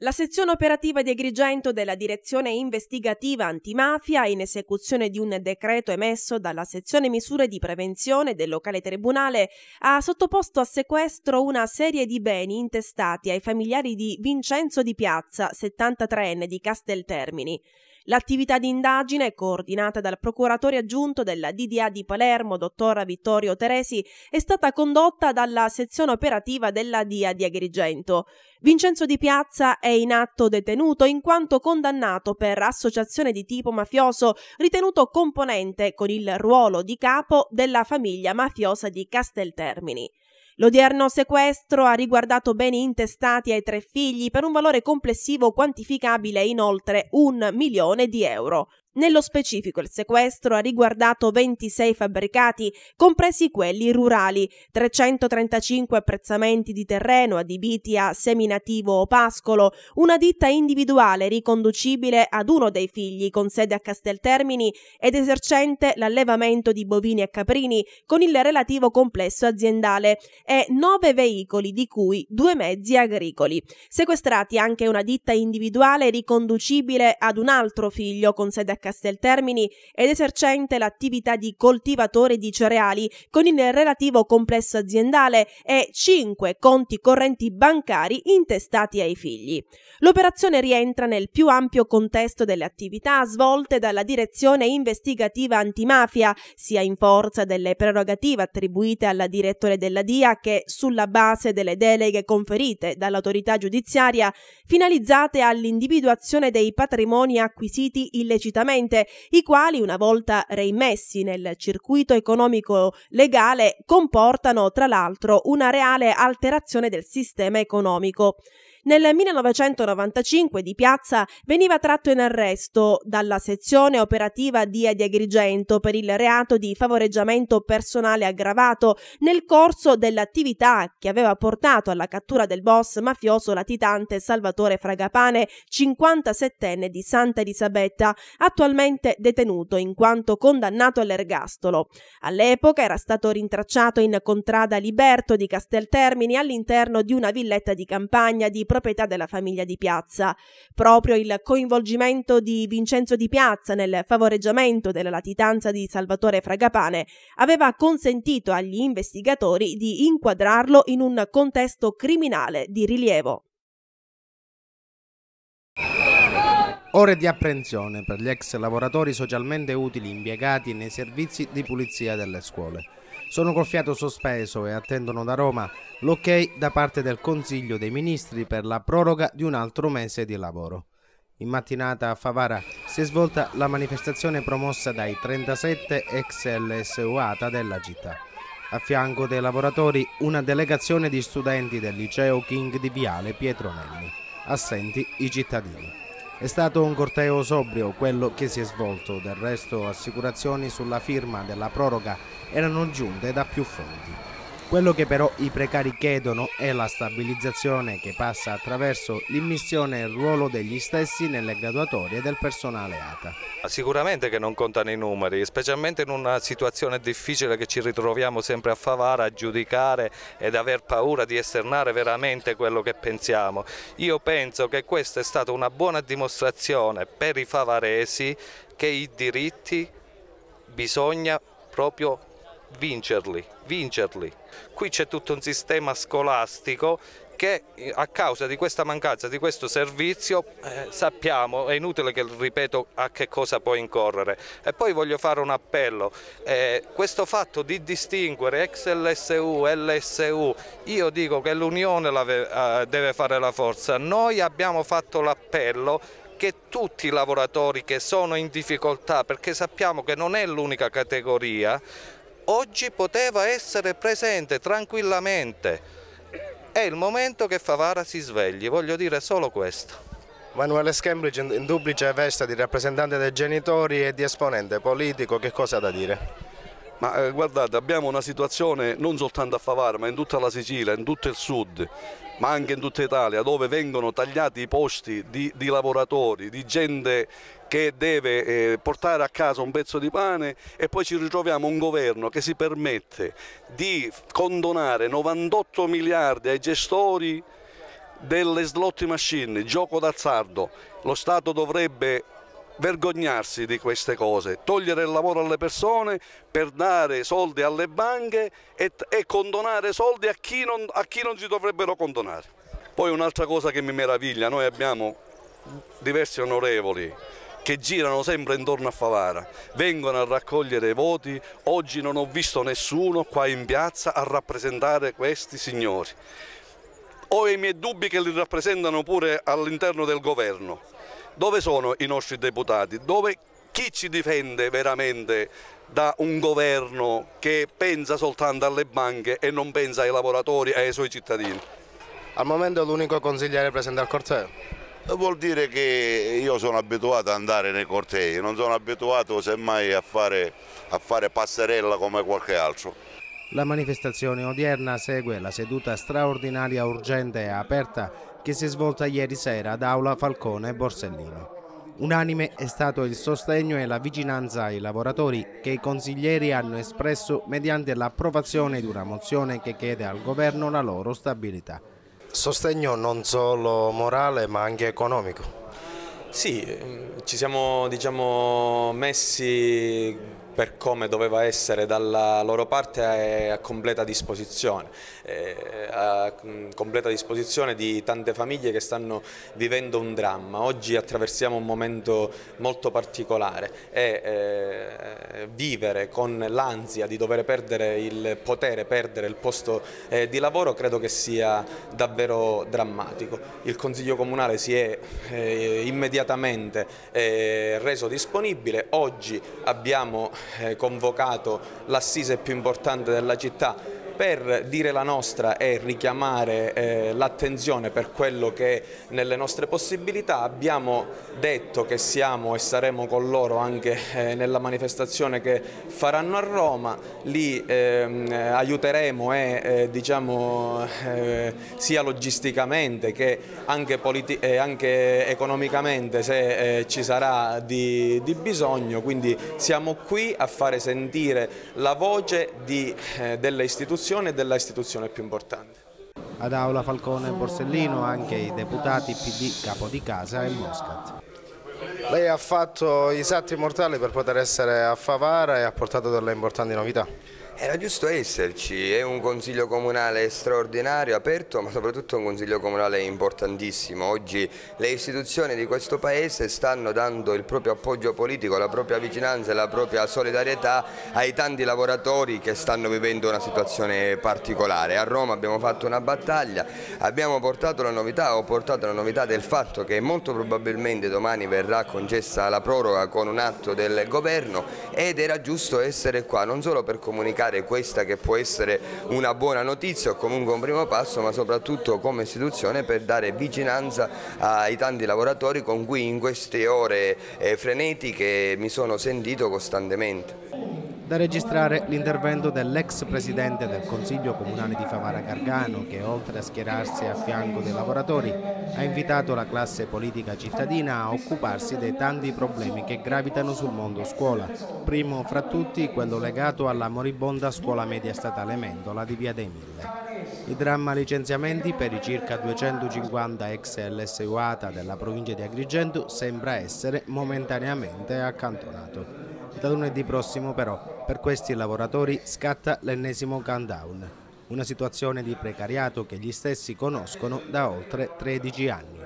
La sezione operativa di Agrigento della Direzione Investigativa Antimafia, in esecuzione di un decreto emesso dalla sezione misure di prevenzione del locale tribunale, ha sottoposto a sequestro una serie di beni intestati ai familiari di Vincenzo Di Piazza, 73enne di Casteltermini. L'attività di indagine, coordinata dal procuratore aggiunto della DDA di Palermo, dottor Vittorio Teresi, è stata condotta dalla sezione operativa della DIA di Agrigento. Vincenzo Di Piazza è in atto detenuto in quanto condannato per associazione di tipo mafioso, ritenuto componente con il ruolo di capo della famiglia mafiosa di Casteltermini. L'odierno sequestro ha riguardato beni intestati ai 3 figli per un valore complessivo quantificabile in oltre 1 milione di euro. Nello specifico il sequestro ha riguardato 26 fabbricati, compresi quelli rurali, 335 apprezzamenti di terreno adibiti a seminativo o pascolo, una ditta individuale riconducibile ad uno dei figli con sede a Casteltermini ed esercente l'allevamento di bovini e caprini con il relativo complesso aziendale e 9 veicoli, di cui 2 mezzi agricoli. Sequestrati anche una ditta individuale riconducibile ad un altro figlio con sede a Casteltermini ed esercente l'attività di coltivatore di cereali con il relativo complesso aziendale e 5 conti correnti bancari intestati ai figli. L'operazione rientra nel più ampio contesto delle attività svolte dalla Direzione Investigativa Antimafia, sia in forza delle prerogative attribuite alla direttore della DIA che sulla base delle deleghe conferite dall'autorità giudiziaria, finalizzate all'individuazione dei patrimoni acquisiti illecitamente, i quali, una volta reimmessi nel circuito economico legale, comportano tra l'altro una reale alterazione del sistema economico. Nel 1995 Di Piazza veniva tratto in arresto dalla sezione operativa DIA di Agrigento per il reato di favoreggiamento personale aggravato nel corso dell'attività che aveva portato alla cattura del boss mafioso latitante Salvatore Fragapane, 57enne di Santa Elisabetta, attualmente detenuto in quanto condannato all'ergastolo. All'epoca era stato rintracciato in contrada Liberto di Casteltermini all'interno di una villetta di campagna di proprietà della famiglia Di Piazza. Proprio il coinvolgimento di Vincenzo Di Piazza nel favoreggiamento della latitanza di Salvatore Fragapane aveva consentito agli investigatori di inquadrarlo in un contesto criminale di rilievo. Ore di apprensione per gli ex lavoratori socialmente utili impiegati nei servizi di pulizia delle scuole. Sono col fiato sospeso e attendono da Roma l'ok da parte del Consiglio dei Ministri per la proroga di un altro mese di lavoro. In mattinata a Favara si è svolta la manifestazione promossa dai 37 ex LSU ATA della città. A fianco dei lavoratori una delegazione di studenti del liceo King di Viale Pietronelli. Assenti i cittadini. È stato un corteo sobrio quello che si è svolto, del resto assicurazioni sulla firma della proroga erano giunte da più fonti. Quello che però i precari chiedono è la stabilizzazione che passa attraverso l'immissione e il ruolo degli stessi nelle graduatorie del personale ATA. Sicuramente che non contano i numeri, specialmente in una situazione difficile che ci ritroviamo sempre a Favara a giudicare ed aver paura di esternare veramente quello che pensiamo. Io penso che questa è stata una buona dimostrazione per i favaresi che i diritti bisogna proprio vincerli. Qui c'è tutto un sistema scolastico che a causa di questa mancanza di questo servizio sappiamo, è inutile che ripeto a che cosa può incorrere. E poi voglio fare un appello, questo fatto di distinguere ex LSU, LSU, io dico che l'unione deve fare la forza. Noi abbiamo fatto l'appello che tutti i lavoratori che sono in difficoltà, perché sappiamo che non è l'unica categoria, oggi poteva essere presente tranquillamente. È il momento che Favara si svegli, voglio dire solo questo. Manuele Schembridge in duplice veste di rappresentante dei genitori e di esponente politico, che cosa ha da dire? Ma guardate, abbiamo una situazione non soltanto a Favara, ma in tutta la Sicilia, in tutto il sud, ma anche in tutta Italia, dove vengono tagliati i posti di lavoratori, di gente che deve portare a casa un pezzo di pane, e poi ci ritroviamo un governo che si permette di condonare 98 miliardi ai gestori delle slot machine, gioco d'azzardo. Lo Stato dovrebbe vergognarsi di queste cose, togliere il lavoro alle persone per dare soldi alle banche e condonare soldi a chi non si dovrebbero condonare. Poi un'altra cosa che mi meraviglia, noi abbiamo diversi onorevoli che girano sempre intorno a Favara, vengono a raccogliere i voti. Oggi non ho visto nessuno qua in piazza a rappresentare questi signori. Ho i miei dubbi che li rappresentano pure all'interno del governo. Dove sono i nostri deputati? Chi ci difende veramente da un governo che pensa soltanto alle banche e non pensa ai lavoratori e ai suoi cittadini? Al momento è l'unico consigliere presente al corteo. Vuol dire che io sono abituato ad andare nei cortei, non sono abituato semmai a fare passerella come qualche altro. La manifestazione odierna segue la seduta straordinaria urgente e aperta che si è svolta ieri sera ad Aula Falcone e Borsellino. Unanime è stato il sostegno e la vicinanza ai lavoratori che i consiglieri hanno espresso mediante l'approvazione di una mozione che chiede al governo la loro stabilità. Sostegno non solo morale ma anche economico. Sì, ci siamo messi per come doveva essere dalla loro parte a completa disposizione di tante famiglie che stanno vivendo un dramma. Oggi attraversiamo un momento molto particolare e vivere con l'ansia di dover perdere il potere, perdere il posto di lavoro credo che sia davvero drammatico. Il Consiglio Comunale si è immediatamente reso disponibile. Oggi abbiamo convocato l'assise più importante della città per dire la nostra e richiamare l'attenzione per quello che è nelle nostre possibilità. Abbiamo detto che siamo e saremo con loro anche nella manifestazione che faranno a Roma, li aiuteremo sia logisticamente che anche economicamente se ci sarà di bisogno, quindi siamo qui a fare sentire la voce delle istituzioni e della istituzione più importante. Ad Aula Falcone e Borsellino anche i deputati PD Capodicasa e Moscat. Lei ha fatto i salti mortali per poter essere a Favara e ha portato delle importanti novità. Era giusto esserci, è un consiglio comunale straordinario, aperto, ma soprattutto un consiglio comunale importantissimo. Oggi le istituzioni di questo paese stanno dando il proprio appoggio politico, la propria vicinanza e la propria solidarietà ai tanti lavoratori che stanno vivendo una situazione particolare. A Roma abbiamo fatto una battaglia, abbiamo portato la novità, ho portato la novità del fatto che molto probabilmente domani verrà concessa la proroga con un atto del governo ed era giusto essere qua, non solo per comunicare questa che può essere una buona notizia o comunque un primo passo, ma soprattutto come istituzione per dare vicinanza ai tanti lavoratori con cui in queste ore frenetiche mi sono sentito costantemente. Da registrare l'intervento dell'ex presidente del Consiglio Comunale di Favara Gargano che, oltre a schierarsi a fianco dei lavoratori, ha invitato la classe politica cittadina a occuparsi dei tanti problemi che gravitano sul mondo scuola. Primo fra tutti quello legato alla moribonda scuola media statale Mendola di Via dei Mille. Il dramma licenziamenti per i circa 250 ex LSU ATA della provincia di Agrigento sembra essere momentaneamente accantonato. Da lunedì prossimo però per questi lavoratori scatta l'ennesimo countdown, una situazione di precariato che gli stessi conoscono da oltre 13 anni.